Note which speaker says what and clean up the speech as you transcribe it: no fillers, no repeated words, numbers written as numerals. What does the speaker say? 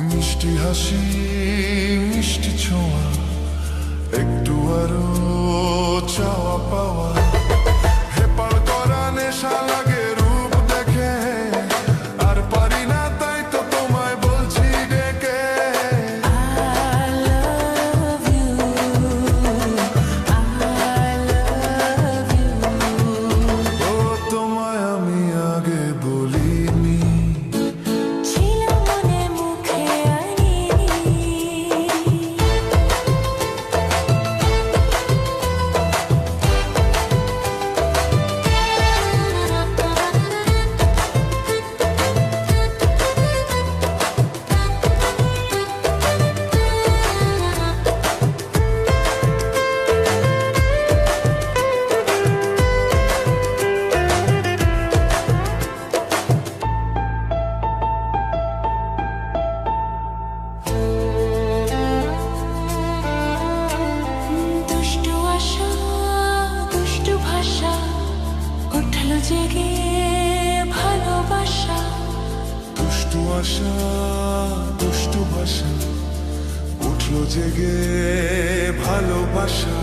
Speaker 1: মিষ্টি হাসি মিষ্টি ছোঁয়া, একটু আরো চাওয়া পাওয়া, হেপাড় করা নেশা লাগে রূপ দেখে, আর পারি না তাই তো তোমায় বলছি ডেকে।
Speaker 2: I love you, I love you।
Speaker 1: ও তোমায় আমি আগে বলিনি,
Speaker 2: ছিল মনে মুখে আনিনি। দুষ্টু আশা দুষ্টু ভাষা, উঠল জেগে ভালোবাসা।
Speaker 1: দুষ্টু আশা দুষ্টু ভাষা, উঠলো জেগে ভালোবাসা।